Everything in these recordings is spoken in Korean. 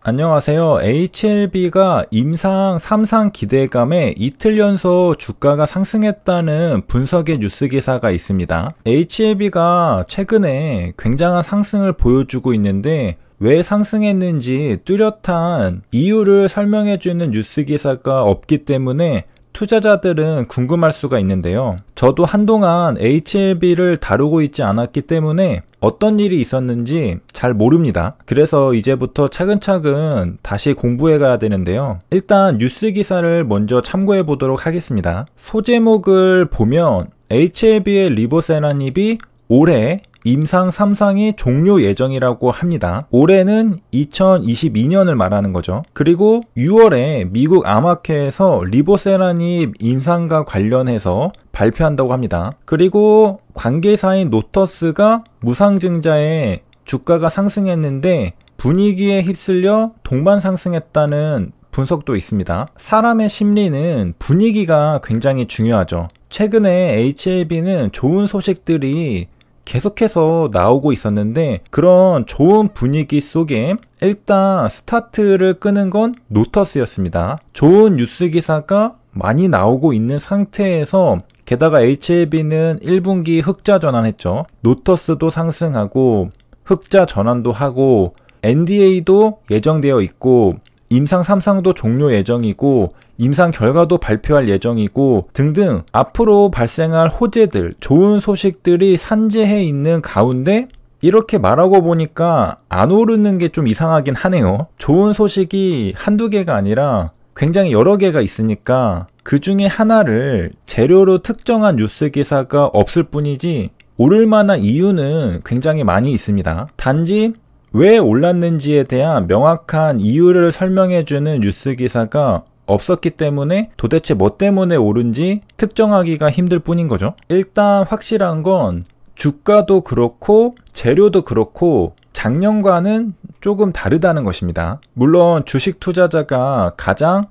안녕하세요. HLB가 임상 3상 기대감에 이틀 연속 주가가 상승했다는 분석의 뉴스 기사가 있습니다. HLB가 최근에 굉장한 상승을 보여주고 있는데 왜 상승했는지 뚜렷한 이유를 설명해주는 뉴스 기사가 없기 때문에 투자자들은 궁금할 수가 있는데요. 저도 한동안 HLB를 다루고 있지 않았기 때문에 어떤 일이 있었는지 잘 모릅니다. 그래서 이제부터 차근차근 다시 공부해 가야 되는데요. 일단 뉴스 기사를 먼저 참고해 보도록 하겠습니다. 소제목을 보면 HLB의 리보세라닙이 올해 임상 3상이 종료 예정이라고 합니다. 올해는 2022년을 말하는 거죠. 그리고 6월에 미국 암학회에서 리보세라닙 인상과 관련해서 발표한다고 합니다. 그리고 관계사인 노터스가 무상증자에 주가가 상승했는데 분위기에 휩쓸려 동반 상승했다는 분석도 있습니다. 사람의 심리는 분위기가 굉장히 중요하죠. 최근에 HLB는 좋은 소식들이 계속해서 나오고 있었는데 그런 좋은 분위기 속에 일단 스타트를 끄는 건 노터스였습니다. 좋은 뉴스 기사가 많이 나오고 있는 상태에서 게다가 HLB는 1분기 흑자 전환했죠. 노터스도 상승하고 흑자 전환도 하고 NDA도 예정되어 있고 임상 3상도 종료 예정이고 임상 결과도 발표할 예정이고 등등 앞으로 발생할 호재들, 좋은 소식들이 산재해 있는 가운데 이렇게 말하고 보니까 안 오르는 게 좀 이상하긴 하네요. 좋은 소식이 한두 개가 아니라 굉장히 여러 개가 있으니까 그 중에 하나를 재료로 특정한 뉴스 기사가 없을 뿐이지 오를 만한 이유는 굉장히 많이 있습니다. 단지 왜 올랐는지에 대한 명확한 이유를 설명해주는 뉴스 기사가 없었기 때문에 도대체 뭐 때문에 오른지 특정하기가 힘들 뿐인 거죠. 일단 확실한 건 주가도 그렇고 재료도 그렇고 작년과는 조금 다르다는 것입니다. 물론 주식 투자자가 가장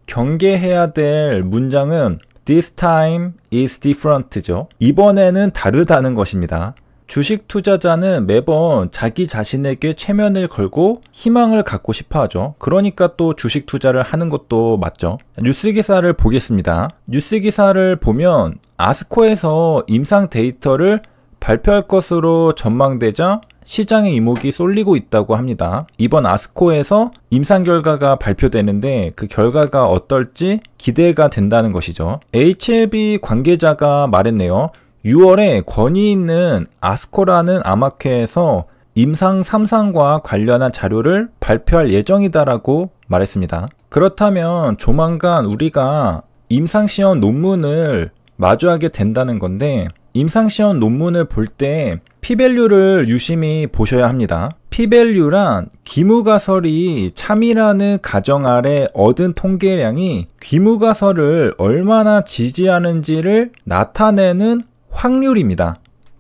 경계해야 될 문장은 This time is different죠. 이번에는 다르다는 것입니다. 주식 투자자는 매번 자기 자신에게 최면을 걸고 희망을 갖고 싶어 하죠. 그러니까 또 주식 투자를 하는 것도 맞죠. 뉴스 기사를 보겠습니다. 뉴스 기사를 보면 아스코에서 임상 데이터를 발표할 것으로 전망되자 시장의 이목이 쏠리고 있다고 합니다. 이번 아스코에서 임상 결과가 발표되는데 그 결과가 어떨지 기대가 된다는 것이죠. HLB 관계자가 말했네요. 6월에 권위 있는 아스코라는 암학회에서 임상 3상과 관련한 자료를 발표할 예정이다라고 말했습니다. 그렇다면 조만간 우리가 임상시험 논문을 마주하게 된다는 건데 임상시험 논문을 볼 때 P밸류를 유심히 보셔야 합니다. P밸류란 귀무가설이 참이라는 가정 아래 얻은 통계량이 귀무가설을 얼마나 지지하는지를 나타내는 확률입니다.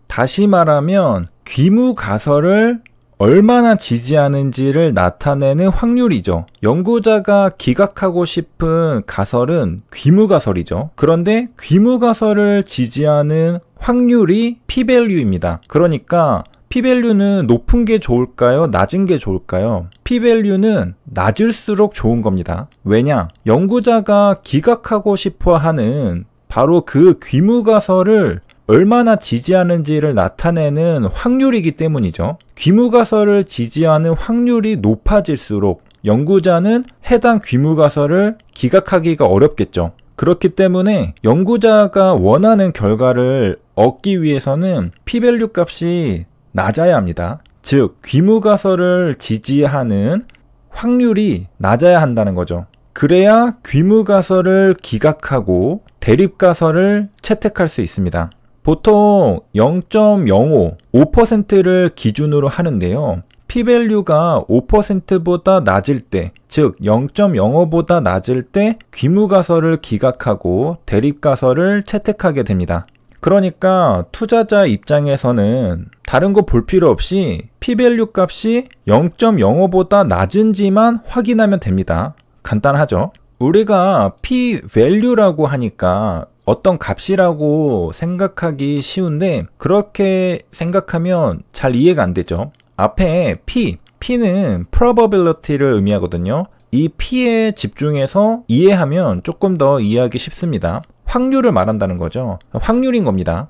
다시 말하면 귀무가설을 얼마나 지지하는지를 나타내는 확률이죠. 연구자가 기각하고 싶은 가설은 귀무가설이죠. 그런데 귀무가설을 지지하는 확률이 P밸류입니다. 그러니까 P밸류는 높은 게 좋을까요? 낮은 게 좋을까요? P밸류는 낮을수록 좋은 겁니다. 왜냐? 연구자가 기각하고 싶어 하는 바로 그 귀무가설을 얼마나 지지하는지를 나타내는 확률이기 때문이죠. 귀무가설을 지지하는 확률이 높아질수록 연구자는 해당 귀무가설을 기각하기가 어렵겠죠. 그렇기 때문에 연구자가 원하는 결과를 얻기 위해서는 P밸류 값이 낮아야 합니다. 즉 귀무가설을 지지하는 확률이 낮아야 한다는 거죠. 그래야 귀무가설을 기각하고 대립가설을 채택할 수 있습니다. 보통 0.05, 5%를 기준으로 하는데요. P밸류가 5%보다 낮을 때, 즉 0.05보다 낮을 때 귀무가설을 기각하고 대립가설을 채택하게 됩니다. 그러니까 투자자 입장에서는 다른 거 볼 필요 없이 P밸류 값이 0.05보다 낮은지만 확인하면 됩니다. 간단하죠? 우리가 P밸류라고 하니까 어떤 값이라고 생각하기 쉬운데 그렇게 생각하면 잘 이해가 안 되죠. 앞에 P, P는 probability를 의미하거든요. 이 P에 집중해서 이해하면 조금 더 이해하기 쉽습니다. 확률을 말한다는 거죠. 확률인 겁니다.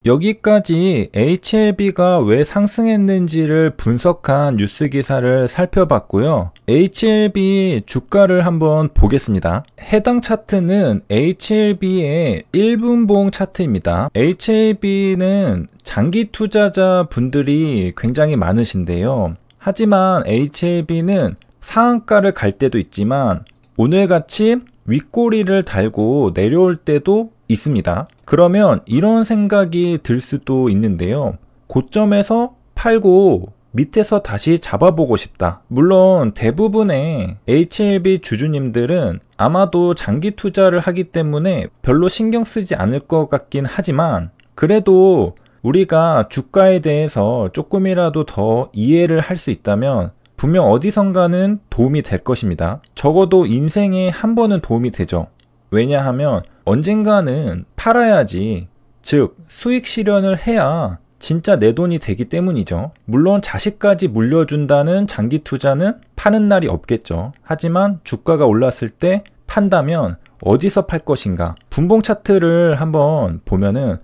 여기까지 HLB가 왜 상승했는지를 분석한 뉴스 기사를 살펴봤고요. HLB 주가를 한번 보겠습니다. 해당 차트는 HLB의 1분봉 차트입니다. HLB는 장기 투자자 분들이 굉장히 많으신데요. 하지만 HLB는 상한가를 갈 때도 있지만 오늘같이 윗꼬리를 달고 내려올 때도 있습니다. 그러면 이런 생각이 들 수도 있는데요. 고점에서 팔고 밑에서 다시 잡아보고 싶다. 물론 대부분의 HLB 주주님들은 아마도 장기 투자를 하기 때문에 별로 신경 쓰지 않을 것 같긴 하지만 그래도 우리가 주가에 대해서 조금이라도 더 이해를 할 수 있다면 분명 어디선가는 도움이 될 것입니다. 적어도 인생에 한 번은 도움이 되죠. 왜냐하면 언젠가는 팔아야지, 즉 수익 실현을 해야 진짜 내 돈이 되기 때문이죠. 물론 자식까지 물려준다는 장기 투자는 파는 날이 없겠죠. 하지만 주가가 올랐을 때 판다면 어디서 팔 것인가? 분봉 차트를 한번 보면은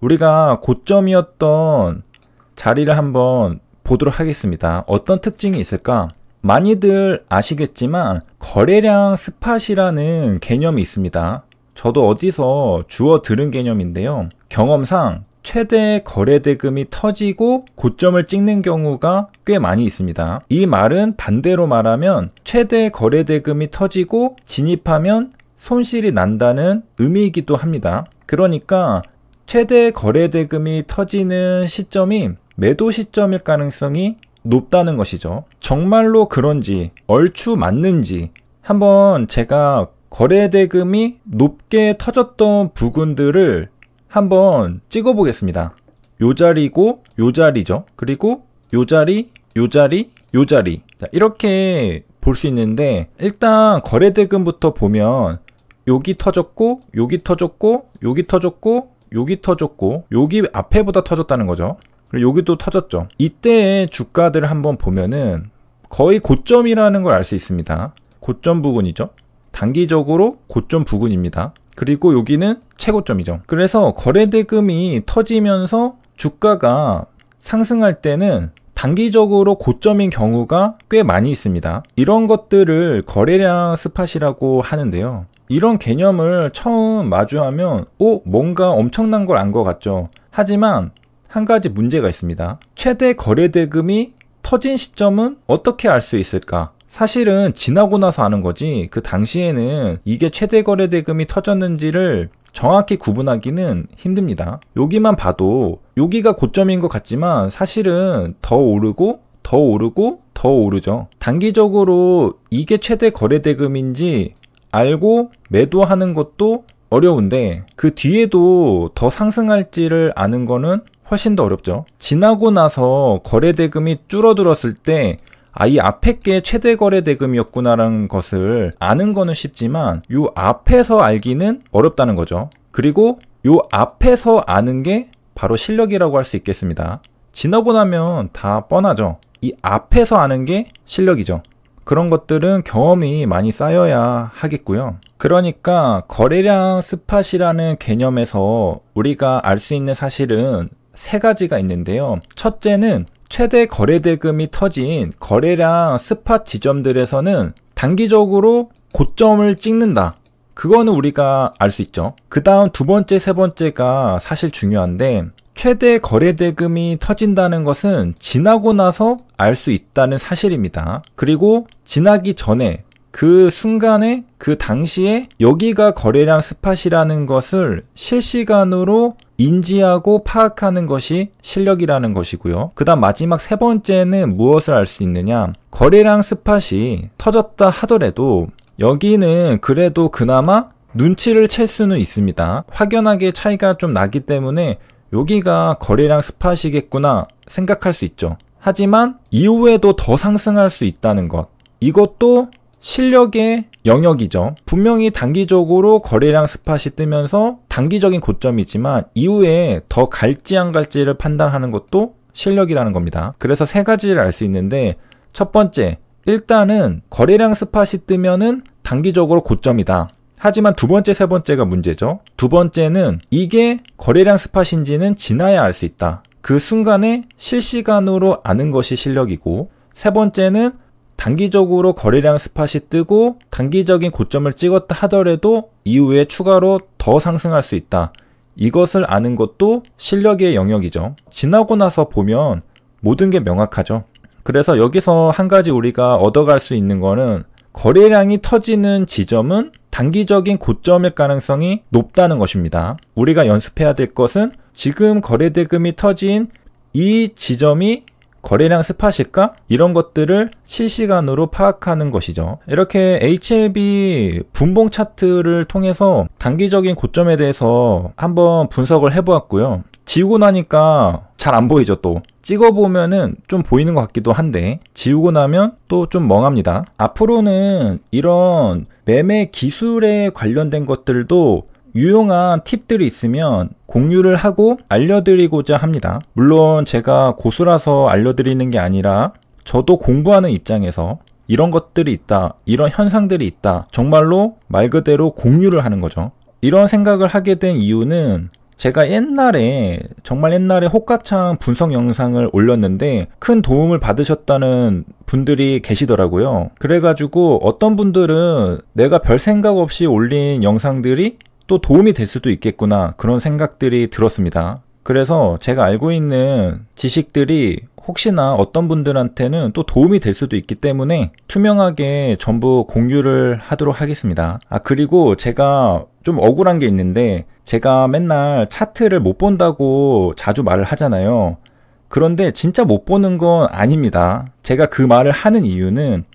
우리가 고점이었던 자리를 한번 보도록 하겠습니다. 어떤 특징이 있을까? 많이들 아시겠지만 거래량 스팟이라는 개념이 있습니다. 저도 어디서 주워 들은 개념인데요. 경험상 최대 거래 대금이 터지고 고점을 찍는 경우가 꽤 많이 있습니다. 이 말은 반대로 말하면 최대 거래 대금이 터지고 진입하면 손실이 난다는 의미이기도 합니다. 그러니까 최대 거래 대금이 터지는 시점이 매도 시점일 가능성이 높다는 것이죠. 정말로 그런지 얼추 맞는지 한번 제가 거래 대금이 높게 터졌던 부분들을 한번 찍어 보겠습니다. 요 자리고 요 자리죠. 그리고 요 자리, 요 자리, 요 자리. 자, 이렇게 볼 수 있는데 일단 거래 대금부터 보면 여기 터졌고 여기 터졌고 여기 터졌고 여기 터졌고 여기 앞에보다 터졌다는 거죠. 그리고 여기도 터졌죠. 이때의 주가들을 한번 보면은 거의 고점이라는 걸 알 수 있습니다. 고점 부근이죠. 단기적으로 고점 부근입니다. 그리고 여기는 최고점이죠. 그래서 거래 대금이 터지면서 주가가 상승할 때는 단기적으로 고점인 경우가 꽤 많이 있습니다. 이런 것들을 거래량 스팟이라고 하는데요. 이런 개념을 처음 마주하면 뭔가 엄청난 걸 안 것 같죠. 하지만 한 가지 문제가 있습니다. 최대 거래 대금이 터진 시점은 어떻게 알 수 있을까? 사실은 지나고 나서 아는 거지 그 당시에는 이게 최대 거래 대금이 터졌는지를 정확히 구분하기는 힘듭니다. 여기만 봐도 여기가 고점인 것 같지만 사실은 더 오르고 더 오르고 더 오르죠. 단기적으로 이게 최대 거래 대금인지 알고 매도하는 것도 어려운데 그 뒤에도 더 상승할지를 아는 거는 훨씬 더 어렵죠. 지나고 나서 거래 대금이 줄어들었을 때 이 앞에 게 최대 거래 대금이었구나라는 것을 아는 거는 쉽지만 요 앞에서 알기는 어렵다는 거죠. 그리고 요 앞에서 아는 게 바로 실력이라고 할 수 있겠습니다. 지나고 나면 다 뻔하죠. 이 앞에서 아는 게 실력이죠. 그런 것들은 경험이 많이 쌓여야 하겠고요. 그러니까 거래량 스팟이라는 개념에서 우리가 알 수 있는 사실은 세 가지가 있는데요. 첫째는 최대 거래 대금이 터진 거래량 스팟 지점들에서는 단기적으로 고점을 찍는다. 그거는 우리가 알 수 있죠. 그 다음 두 번째, 세 번째가 사실 중요한데 최대 거래 대금이 터진다는 것은 지나고 나서 알 수 있다는 사실입니다. 그리고 지나기 전에 그 순간에 그 당시에 여기가 거래량 스팟이라는 것을 실시간으로 인지하고 파악하는 것이 실력이라는 것이고요. 그 다음 마지막 세 번째는 무엇을 알 수 있느냐? 거래량 스팟이 터졌다 하더라도 여기는 그래도 그나마 눈치를 챌 수는 있습니다. 확연하게 차이가 좀 나기 때문에 여기가 거래량 스팟이겠구나 생각할 수 있죠. 하지만 이후에도 더 상승할 수 있다는 것, 이것도 실력의 영역이죠. 분명히 단기적으로 거래량 스팟이 뜨면서 단기적인 고점이지만 이후에 더 갈지 안 갈지를 판단하는 것도 실력이라는 겁니다. 그래서 세 가지를 알 수 있는데, 첫 번째, 일단은 거래량 스팟이 뜨면은 단기적으로 고점이다. 하지만 두 번째, 세 번째가 문제죠. 두 번째는 이게 거래량 스팟인지는 지나야 알 수 있다. 그 순간에 실시간으로 아는 것이 실력이고, 세 번째는 단기적으로 거래량 스팟이 뜨고 단기적인 고점을 찍었다 하더라도 이후에 추가로 더 상승할 수 있다. 이것을 아는 것도 실력의 영역이죠. 지나고 나서 보면 모든 게 명확하죠. 그래서 여기서 한 가지 우리가 얻어갈 수 있는 거는, 거래량이 터지는 지점은 단기적인 고점일 가능성이 높다는 것입니다. 우리가 연습해야 될 것은 지금 거래대금이 터진 이 지점이 거래량 스팟일까? 이런 것들을 실시간으로 파악하는 것이죠. 이렇게 HLB 분봉 차트를 통해서 단기적인 고점에 대해서 한번 분석을 해보았고요. 지우고 나니까 잘 안 보이죠. 또 찍어보면은 좀 보이는 것 같기도 한데, 지우고 나면 또 좀 멍합니다. 앞으로는 이런 매매 기술에 관련된 것들도 유용한 팁들이 있으면 공유를 하고 알려드리고자 합니다. 물론 제가 고수라서 알려드리는 게 아니라 저도 공부하는 입장에서 이런 것들이 있다, 이런 현상들이 있다, 정말로 말 그대로 공유를 하는 거죠. 이런 생각을 하게 된 이유는, 제가 정말 옛날에 호가창 분석 영상을 올렸는데 큰 도움을 받으셨다는 분들이 계시더라고요. 그래가지고 어떤 분들은 내가 별 생각 없이 올린 영상들이 또 도움이 될 수도 있겠구나, 그런 생각들이 들었습니다. 그래서 제가 알고 있는 지식들이 혹시나 어떤 분들한테는 또 도움이 될 수도 있기 때문에 투명하게 전부 공유를 하도록 하겠습니다. 그리고 제가 좀 억울한 게 있는데, 제가 맨날 차트를 못 본다고 자주 말을 하잖아요. 그런데 진짜 못 보는 건 아닙니다. 제가 그 말을 하는 이유는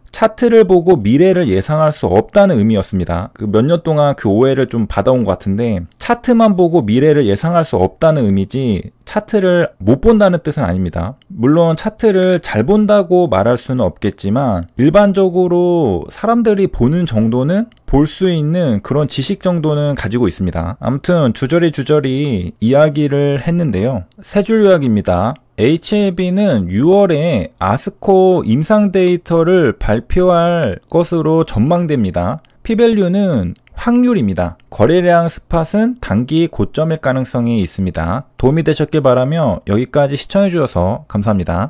차트를 보고 미래를 예상할 수 없다는 의미였습니다. 몇 년 동안 그 오해를 좀 받아온 것 같은데, 차트만 보고 미래를 예상할 수 없다는 의미지 차트를 못 본다는 뜻은 아닙니다. 물론 차트를 잘 본다고 말할 수는 없겠지만 일반적으로 사람들이 보는 정도는, 볼 수 있는 그런 지식 정도는 가지고 있습니다. 아무튼 주저리 이야기를 했는데요. 세 줄 요약입니다. HLB는 6월에 아스코 임상 데이터를 발표할 것으로 전망됩니다. P밸류는 확률입니다. 거래량 스팟은 단기 고점일 가능성이 있습니다. 도움이 되셨길 바라며 여기까지 시청해 주셔서 감사합니다.